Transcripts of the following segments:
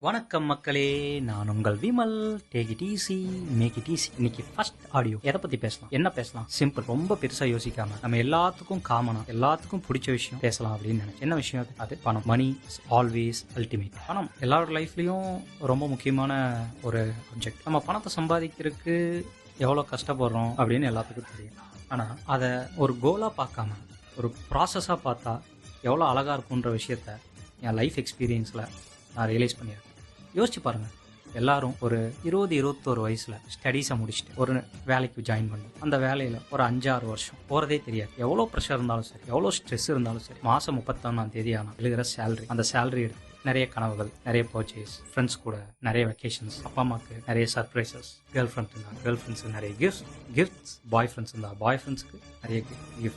வணக்கம் மக்களே, நான் உங்கள் Vimal. Take it easy, make it easy. இன்னைக்கு ஃபர்ஸ்ட் ஆடியோ எதை பத்தி பேசலாம், என்ன பேசலாம்? சிம்பிள், ரொம்ப பெருசா யோசிக்காம நம்ம எல்லாத்துக்கும் காமனா, எல்லாத்துக்கும் பிடிச்ச விஷயம் பேசலாம் அப்படின்னு நினைச்சேன். என்ன விஷயம் அது? பணம். Money is always ultimate. பணம் எல்லாரோட லைஃப்லயும் ரொம்ப முக்கியமான ஒரு சப்ஜெக்ட். நம்ம பணத்தை சம்பாதிக்கிறதுக்கு எவ்வளோ கஷ்டப்படுறோம் அப்படின்னு எல்லாத்துக்கும் தெரியும். ஆனால் அதை ஒரு கோலாக பார்க்காம ஒரு ப்ராசஸாக பார்த்தா எவ்வளோ அழகாக இருக்குன்ற விஷயத்த என் லைஃப் எக்ஸ்பீரியன்ஸில் நான் ரியலைஸ் பண்ணியிருக்கேன். யோசிச்சு பாருங்கள், எல்லாரும் ஒரு 20-21 வயசில் ஸ்டடீஸை முடிச்சுட்டு ஒரு வேலைக்கு ஜாயின் பண்ணி அந்த வேலையில் ஒரு 5-6 வருஷம் போகிறதே தெரியாது. எவ்வளோ ப்ரெஷர் இருந்தாலும் சரி, எவ்வளோ ஸ்ட்ரெஸ் இருந்தாலும் சரி, மாதம் 31 ஆனால் எழுதுகிற சேலரி, அந்த சேலரி எடுத்து நிறைய கனவுகள், நிறைய பர்ச்சேஸ், ஃப்ரெண்ட்ஸ் கூட நிறைய வெக்கேஷன்ஸ், அப்பா அம்மாவுக்கு நிறைய சர்ப்ரைசஸ், கேர்ள் ஃப்ரெண்ட்ஸுக்கு நிறைய கிஃப்ட்ஸ், பாய் ஃப்ரெண்ட்ஸ் இருந்தால் பாய் ஃப்ரெண்ட்ஸ்க்கு நிறைய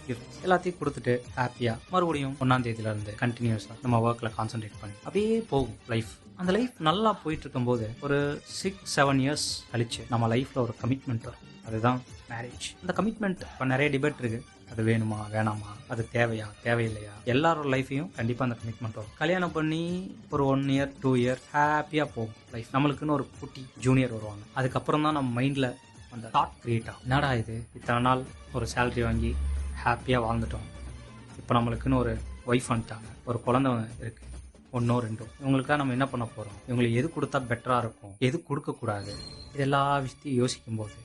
கிஃப்ட்ஸ் எல்லாத்தையும் கொடுத்துட்டு ஹாப்பியாக மறுபடியும் 1ஆம் தேதியிலேருந்து கண்டினியூஸாக நம்ம ஒர்க்கில் கான்சென்ட்ரேட் பண்ணி அப்படியே போகும் லைஃப். அந்த லைஃப் நல்லா போயிட்டு இருக்கும்போது ஒரு 6-7 இயர்ஸ் கழிச்சு நம்ம லைஃப்பில் ஒரு கமிட்மெண்ட் வரும். அதுதான் மேரேஜ். அந்த கமிட்மெண்ட் இப்போ நிறைய டிபேட் இருக்குது. அது வேணுமா வேணாமா, அது தேவையா தேவையில்லையா? எல்லாரோட லைஃபையும் கண்டிப்பாக அந்த கமிட்மெண்ட் வரும். கல்யாணம் பண்ணி ஒரு 1 இயர் 2 இயர் ஹாப்பியாக போகும் லைஃப். நம்மளுக்குன்னு ஒரு குட்டி ஜூனியர் வருவாங்க. அதுக்கப்புறம் தான் நம்ம மைண்டில் அந்த தாட் கிரியேட் ஆகும். என்னடா இது, இத்தனை நாள் ஒரு சேலரி வாங்கி ஹாப்பியாக வாழ்ந்துட்டோம், இப்போ நம்மளுக்குன்னு ஒரு ஒய்ஃப் வந்துட்டாங்க, ஒரு குழந்தை இருக்குது, 1 2. இவங்களுக்காக நம்ம என்ன பண்ண போகிறோம்? இவங்களுக்கு எது கொடுத்தா பெட்டராக இருக்கும், எது கொடுக்கக்கூடாது, இது எல்லா விஷயத்தையும் யோசிக்கும்போது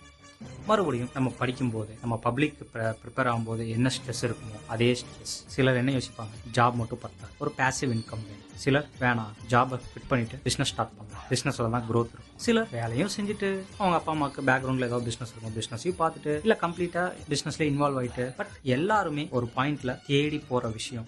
மறுபடியும் நம்ம படிக்கும்போது, நம்ம பப்ளிக் ப்ரிப்பேர் ஆகும்போது என்ன ஸ்ட்ரெஸ் இருக்குமோ அதே ஸ்ட்ரெஸ். சிலர் என்ன யோசிப்பாங்க, ஜாப் மட்டும் பத்தாது, ஒரு பேசிவ் இன்கம் வேணும். சிலர் வேணாம், ஜாபை ஃபிட் பண்ணிட்டு பிஸ்னஸ் ஸ்டார்ட் பண்ணலாம், பிஸ்னஸில் தான் க்ரோத் இருக்கும். சிலர் வேலையும் செஞ்சுட்டு அவங்க அப்பா அம்மாவுக்கு பேக்ரவுண்டில் ஏதாவது பிஸ்னஸ் இருக்கும், பிஸ்னஸையும் பார்த்துட்டு இல்லை கம்ப்ளீட்டாக பிஸ்னஸ்ல இன்வால்வ் ஆகிட்டு. பட் எல்லாருமே ஒரு பாயிண்ட்ல தேடி போகிற விஷயம்,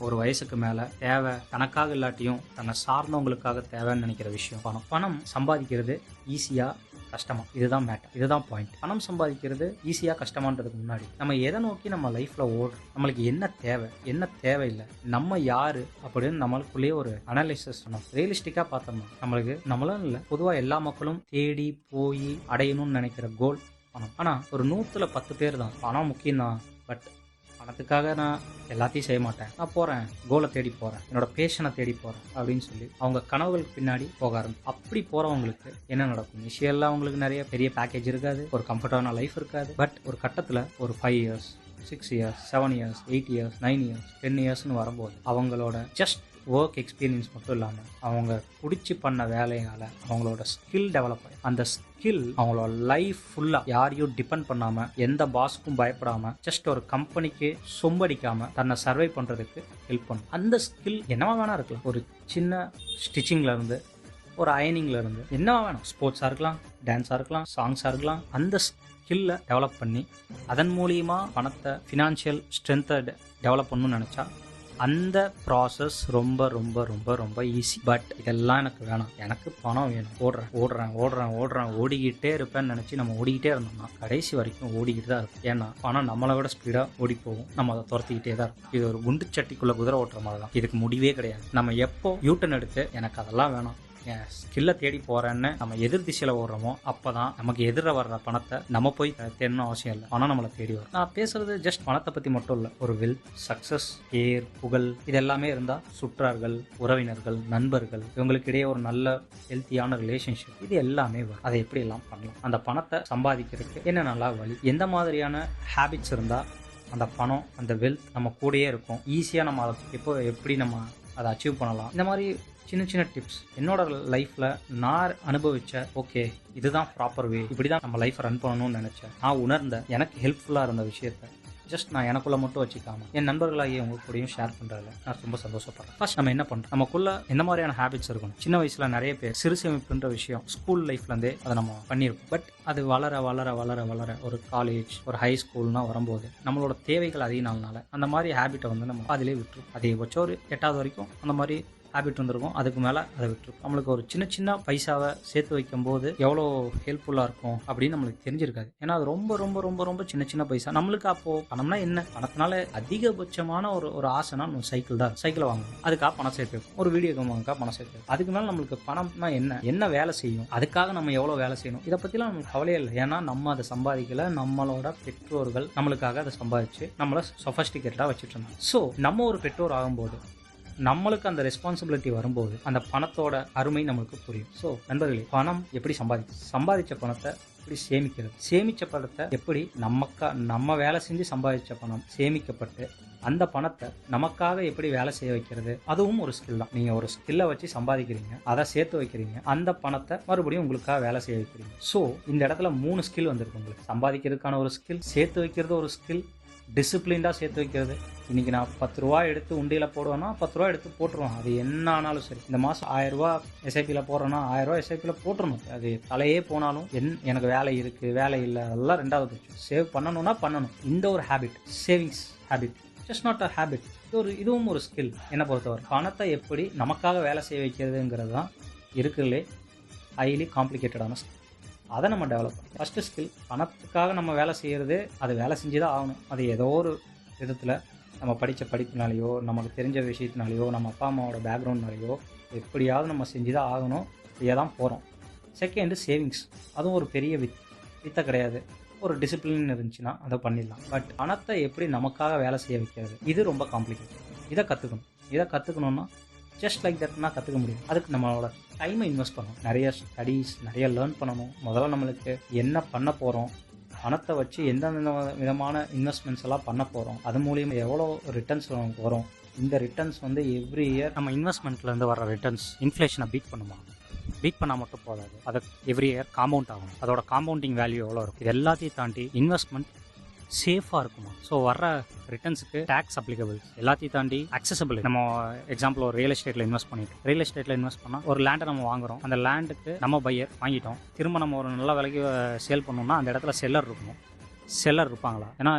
ஒரு வயசுக்கு மேலே தேவை, தனக்காக இல்லாட்டியும் தன்னை சார்ந்தவங்களுக்காக தேவைன்னு நினைக்கிற விஷயம் பணம். பணம் சம்பாதிக்கிறது ஈஸியாக கஷ்டமா, இதுதான் மேட்டர், இதுதான் பாயிண்ட். பணம் சம்பாதிக்கிறது ஈஸியா கஷ்டமான்றதுக்கு முன்னாடி நம்ம எதை நோக்கி நம்ம லைஃப்ல ஓடுறோம், நம்மளுக்கு என்ன தேவை என்ன தேவையில்லை, நம்ம யாரு அப்படின்னு நம்மளுக்குள்ளேயே ஒரு அனலைசிஸ் பண்ணணும். ரியலிஸ்டிக்கா பார்த்தோம்னா நம்மளும் இல்லை, பொதுவாக எல்லா மக்களும் தேடி போய் அடையணும்னு நினைக்கிற கோல் பணம். ஆனா ஒரு 100ல் 10 பேர் தான் பணம் முக்கியம் தான், பட் பணத்துக்காக நான் எல்லாத்தையும் செய்ய மாட்டேன், நான் போகிறேன் கோலை தேடி போகிறேன், என்னோட பேஷனை தேடி போகிறேன் அப்படின்னு சொல்லி அவங்க கனவுகளுக்கு பின்னாடி போக ஆரம்பிச்சு. அப்படி போகிறவங்களுக்கு என்ன நடக்கும்? இனிஷியலாக அவங்களுக்கு நிறைய பெரிய பேக்கேஜ் இருக்காது, ஒரு கம்ஃபர்டான லைஃப் இருக்காது. பட் ஒரு கட்டத்தில் ஒரு 5 years 6 years 7 years 8 years 9 years 10 இயர்ஸ்னு வரும்போது அவங்களோட ஜஸ்ட் ஒர்க் எக்ஸ்பீரியன்ஸ் மட்டும் இல்லாமல் அவங்க பிடிச்சி பண்ண வேலையால் அவங்களோட ஸ்கில் டெவலப் ஆகும். அந்த ஸ்கில் அவங்களோட லைஃப் ஃபுல்லாக யாரையும் டிபெண்ட் பண்ணாமல், எந்த பாஸ்க்கும் பயப்படாமல், ஜஸ்ட் ஒரு கம்பெனிக்கு சொம்படிக்காமல் தன்னை சர்வை பண்ணுறதுக்கு ஹெல்ப் பண்ணும். அந்த ஸ்கில் என்னவா வேணா இருக்கலாம், ஒரு சின்ன ஸ்டிச்சிங்லேருந்து, ஒரு அயனிங்லேருந்து, என்னவா வேணும், ஸ்போர்ட்ஸாக இருக்கலாம், டான்ஸாக இருக்கலாம், சாங்ஸாக இருக்கலாம். அந்த ஸ்கில்லை டெவலப் பண்ணி அதன் மூலியமாக பணத்தை, ஃபினான்ஷியல் ஸ்ட்ரென்த்தை டெவலப் பண்ணணும்னு நினச்சா அந்த ப்ராசஸ் ரொம்ப ரொம்ப ரொம்ப ரொம்ப ஈஸி. பட் இதெல்லாம் எனக்கு வேணாம், எனக்கு பணம் வேணும், ஓடுறேன் ஓடிக்கிட்டே இருப்பேன்னு நினச்சி நம்ம ஓடிக்கிட்டே இருந்தோம்னா கடைசி வரைக்கும் ஓடிக்கிட்டு தான் இருக்கும். ஏன்னா பணம் நம்மளை விட ஸ்பீடாக ஓடி போகும், நம்ம அதை துரத்திக்கிட்டே தான் இருக்கும். இது ஒரு குண்டு சட்டிக்குள்ளே குதிரை ஓட்டுற மாதிரி தான், இதுக்கு முடிவே கிடையாது. நம்ம எப்போ யூட்டன் எடுத்து எனக்கு அதெல்லாம் வேணாம், என் ஸ்கில்லை தேடி போகிறேன்னு நம்ம எதிர் திசையில் ஓடுறோமோ அப்போ தான் நமக்கு எதிர வர்ற பணத்தை நம்ம போய் தேடணும் அவசியம் இல்லை, பணம் நம்மளை தேடி வரும். நான் பேசுறது ஜஸ்ட் பணத்தை பற்றி மட்டும் இல்லை, ஒரு வெல்த், சக்ஸஸ், பேர், புகழ், இது எல்லாமே இருந்தால் சுற்றார்கள், உறவினர்கள், நண்பர்கள், இவங்களுக்கு இடையே ஒரு நல்ல ஹெல்த்தியான ரிலேஷன்ஷிப், இது எல்லாமே வரும். அதை எப்படி எல்லாம் பண்ணலாம், அந்த பணத்தை சம்பாதிக்கிறதுக்கு என்ன நல்லா வழி, எந்த மாதிரியான ஹேபிட்ஸ் இருந்தால் அந்த பணம், அந்த வெல்த் நம்ம கூடயே இருக்கும், ஈஸியாக நம்ம அதை எப்படி நம்ம அதை அச்சீவ் பண்ணலாம். இந்த மாதிரி சின்ன சின்ன டிப்ஸ் என்னோட லைஃப்பில் நான் அனுபவிச்ச, ஓகே இதுதான் ப்ராப்பர் வே, இப்படி தான் நம்ம லைஃப்பை ரன் பண்ணணும்னு நினச்சேன், நான் உணர்ந்த, எனக்கு ஹெல்ப்ஃபுல்லாக இருந்த விஷயத்த ஜஸ்ட் நான் எனக்குள்ள மட்டும் வச்சுக்காம என் நண்பர்களாகிய உங்க கூடயும் ஷேர் பண்றதுல நான் ரொம்ப சந்தோஷப்படுறேன். ஃபர்ஸ்ட் நம்ம என்ன பண்றோம், நமக்குள்ள எந்த மாதிரியான ஹேபிட்ஸ் இருக்கணும். சின்ன வயசுல நிறைய பேர் சிறு சேமிப்புன்ற விஷயம் ஸ்கூல் லைஃப்லேருந்தே அதை நம்ம பண்ணியிருக்கோம். பட் அது வளர வளர வளர வளர ஒரு காலேஜ், ஒரு ஹை ஸ்கூல்னா வரும்போது நம்மளோட தேவைகள் அதிகனால அந்த மாதிரி ஹேபிட்டை நம்ம அதிலே விட்டுரும். அதிகபட்சம் ஒரு 8வது வரைக்கும் அந்த மாதிரி ஹேபிட் வந்துருக்கும், அதுக்கு மேலே அதை விட்டுருக்கும். நம்மளுக்கு ஒரு சின்ன சின்ன பைசாவை சேர்த்து வைக்கும் போது எவ்வளோ ஹெல்ப்ஃபுல்லாக இருக்கும் அப்படின்னு நம்மளுக்கு தெரிஞ்சிருக்காது. ஏன்னா அது ரொம்ப ரொம்ப ரொம்ப ரொம்ப சின்ன சின்ன பைசா. நம்மளுக்கு அப்போது பணம்னா என்ன, பணத்தினால அதிகபட்சமான ஒரு ஆசைனா நம்ம சைக்கிள் தான், சைக்கிளை வாங்கணும், அதுக்காக பணம் சேர்த்து வைக்கும். ஒரு வீடியோ கேம் வாங்கக்கா பணம் சேர்த்து வைக்கும். அதுக்கு மேலே நம்மளுக்கு பணம்னா என்ன வேலை செய்யும், அதுக்காக நம்ம எவ்வளோ வேலை செய்யணும், இதை பற்றிலாம் நமக்கு கவலையே இல்லை. ஏன்னா நம்ம அதை சம்பாதிக்கல, நம்மளோட பெற்றோர்கள் நம்மளுக்காக அதை சம்பாதிச்சு நம்மளை சொஃபஸ்டிகேட்டடாக வச்சுட்டு இருந்தாங்க. ஸோ நம்ம ஒரு பெற்றோர் ஆகும்போது நம்மளுக்கு அந்த ரெஸ்பான்சிபிலிட்டி வரும்போது அந்த பணத்தோட அருமை நம்மளுக்கு புரியும். ஸோ நண்பர்களே, பணம் எப்படி சம்பாதிச்ச பணத்தை எப்படி சேமிக்கிறது, சேமிச்ச பணத்தை எப்படி நம்ம வேலை செஞ்சு சம்பாதிச்ச பணம் சேமிக்கப்பட்டு அந்த பணத்தை நமக்காக எப்படி வேலை செய்ய வைக்கிறது, அதுவும் ஒரு ஸ்கில் தான். நீங்க ஒரு ஸ்கில்லை வச்சு சம்பாதிக்கிறீங்க, அதை சேர்த்து வைக்கிறீங்க, அந்த பணத்தை மறுபடியும் உங்களுக்காக வேலை செய்ய வைக்கிறீங்க. ஸோ இந்த இடத்துல 3 ஸ்கில் வந்திருக்கு உங்களுக்கு. சம்பாதிக்கிறதுக்கான ஒரு ஸ்கில், சேர்த்து வைக்கிறது ஒரு ஸ்கில், டிசிப்ளின்டாக சேர்த்து வைக்கிறது. இன்றைக்கி நான் 10 ரூபா எடுத்து உண்டியில் போடுவேன்னா 10 ரூபா எடுத்து போட்டுருவேன். அது என்ன ஆனாலும் சரி. இந்த மாதம் 1000 ரூபா எஸ்ஐபியில் போடுறேன்னா 1000 ரூபா எஸ்ஐபியில் போட்டுருணும். அது தலையே போனாலும் எனக்கு வேலை இருக்குது வேலை இல்லை அதெல்லாம் ரெண்டாவது பட்சம். சேவ் பண்ணணும்னா பண்ணணும். இந்த ஒரு habit, savings habit, just not a habit, இதுவும் ஒரு ஸ்கில். என்னை பொறுத்தவரை பணத்தை எப்படி நமக்காக வேலை செய்ய வைக்கிறதுங்கிறது தான் இருக்கிறதுலே ஹைலி காம்ப்ளிகேட்டடான ஸ்கில். அதை நம்ம டெவலப் பண்ணணும். ஃபஸ்ட்டு ஸ்கில், பணத்துக்காக நம்ம வேலை செய்கிறது, அது வேலை செஞ்சு தான் ஆகணும். அது ஏதோ ஒரு விதத்தில் நம்ம படித்த படிப்புனாலேயோ, நமக்கு தெரிஞ்ச விஷயத்தினாலேயோ, நம்ம அப்பா அம்மாவோட பேக்ரவுண்ட்னாலேயோ எப்படியாவது நம்ம செஞ்சு தான் ஆகணும். இப்படியே தான் போகிறோம். Second savings. அதுவும் ஒரு பெரிய வித்தை கிடையாது. ஒரு டிசிப்ளின் இருந்துச்சுன்னா அதை பண்ணிடலாம். பட் பணத்தை எப்படி நமக்காக வேலை செய்ய வைக்கிறது, இது ரொம்ப காம்ப்ளிகேட்டட். இதை கற்றுக்கணும்னா ஜஸ்ட் லைக் தட்னா கற்றுக்க முடியும். அதுக்கு நம்மளோட டைமை இன்வெஸ்ட் பண்ணணும். நிறைய ஸ்டடீஸ், நிறைய லேர்ன் பண்ணணும். முதல்ல நம்மளுக்கு என்ன பண்ண போகிறோம், பணத்தை வச்சு எந்தெந்த விதமான இன்வெஸ்ட்மெண்ட்ஸ் எல்லாம் பண்ண போகிறோம், அது மூலியமாக எவ்வளோ ரிட்டர்ன்ஸ் நமக்கு வரும். இந்த ரிட்டர்ன்ஸ் எவ்ரி இயர் நம்ம இன்வெஸ்ட்மெண்ட்லேருந்து வர ரிட்டர்ன்ஸ் இன்ஃப்ளேஷனை பீட் பண்ணுமா? பீட் பண்ணால் மட்டும் போதாது, அதை எவ்ரி இயர் காம்பவுண்ட் ஆகும். அதோட காம்பவுண்டிங் வேல்யூ எவ்வளோ இருக்கும், இது எல்லாத்தையும் தாண்டி இன்வெஸ்ட்மெண்ட் சேஃபாக இருக்குமா? ஸோ வர்ற ரிட்டர்ன்ஸுக்கு டேக்ஸ் அப்ளிகபிள், எல்லாத்தையும் தாண்டி அக்சசபிள். நம்ம எக்ஸாம்பிள் ஒரு ரியல் எஸ்டேட்டில் இன்வெஸ்ட் பண்ணிட்டோம். ரியல் எஸ்டேட்டில் இன்வெஸ்ட் பண்ணால் ஒரு லேண்டை நம்ம வாங்குறோம். அந்த லேண்டுக்கு நம்ம பையர் வாங்கிட்டோம். திரும்ப நம்ம ஒரு நல்ல விலைக்கு சேல் பண்ணோம்னா அந்த இடத்துல செல்லர் இருக்கணும். செல்லர் இருப்பாங்களா? ஏன்னா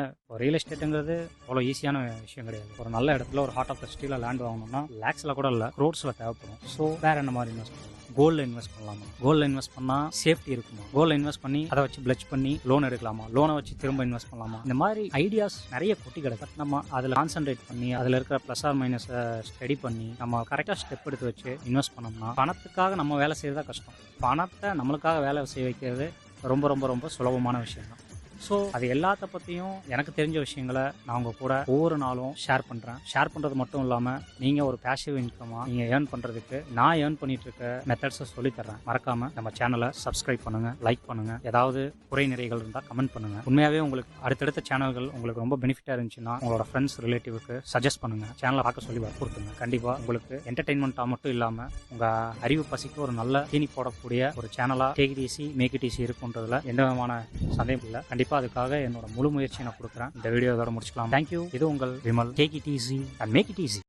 ரியல் எஸ்டேட்டுங்கிறது அவ்வளோ ஈஸியான விஷயம் கிடையாது. ஒரு நல்ல இடத்துல ஒரு ஹார்ட் ஆஃப் த சிட்டியில் லேண்ட் வாங்கணும்னா லேக்ஸில் கூட இல்லை, க்ரோட்ஸில் தேவைப்படும். ஸோ வேறு என்ன மாதிரி இன்வெஸ்ட் பண்ணலாம்? கோல்டில் இன்வெஸ்ட் பண்ணலாமா? கோல்டில் இன்வெஸ்ட் பண்ணால் சேஃப்டி இருக்குமா? கோல்டில் இன்வெஸ்ட் பண்ணி அதை வச்சு பிளட்ஜ் பண்ணி லோன் எடுக்கலாமா? லோனை வச்சு திரும்ப இன்வெஸ்ட் பண்ணலாமா? இந்த மாதிரி ஐடியாஸ் நிறைய கொட்டி கிடக்கு. நம்ம அதில் கான்சன்ட்ரேட் பண்ணி அதில் இருக்கிற ப்ளஸ் ஆர் மைனஸை ஸ்டடி பண்ணி நம்ம கரெக்டாக ஸ்டெப் எடுத்து வச்சு இன்வெஸ்ட் பண்ணோம்னா பணத்துக்காக நம்ம வேலை செய்யறதா கஷ்டம். பணத்தை நம்மளுக்காக வேலை செய்ய வைக்கிறது ரொம்ப ரொம்ப ரொம்ப சுலபமான விஷயம் தான். ஸோ அது எல்லாத்த பற்றியும் எனக்கு தெரிஞ்ச விஷயங்களை நான் உங்கள் கூட ஒவ்வொரு நாளும் ஷேர் பண்ணுறேன். ஷேர் பண்ணுறது மட்டும் இல்லாமல் நீங்கள் ஒரு பேசிவ் இன்கமாக நீங்கள் ஏர்ன் பண்ணுறதுக்கு நான் ஏர்ன் பண்ணிட்டு இருக்க மெத்தட்ஸை சொல்லித்தரேன். மறக்காமல் நம்ம சேனலை சப்ஸ்கிரைப் பண்ணுங்கள், லைக் பண்ணுங்கள். ஏதாவது குறை நிறைகள் இருந்தால் கமெண்ட் பண்ணுங்கள். உண்மையாகவே உங்களுக்கு அடுத்தடுத்த சேனல்கள் உங்களுக்கு ரொம்ப பெனிஃபிட்டாக இருந்துச்சுன்னா உங்களோட ஃப்ரெண்ட்ஸ் ரிலேட்டிவ்க்கு சஜஸ்ட் பண்ணுங்கள். சேனலை பார்க்க சொல்லி வற்புறுத்துங்க. கண்டிப்பாக உங்களுக்கு என்டர்டெயின்மெண்ட்டாக மட்டும் இல்லாமல் உங்கள் அறிவு பசிக்கு ஒரு நல்ல தீனி போடக்கூடிய ஒரு சேனலாக take it easy make it easy இருக்குன்றதுல எந்த விதமான சந்தேகம் இல்லை. கண்டிப்பாக அதுக்காக என்னோட முழு முயற்சியை நான் கொடுக்குறேன். இந்த வீடியோ இதோட முடிச்சுக்கலாம். தேங்க்யூ. இது உங்கள் Vimal. Take it easy and make it easy.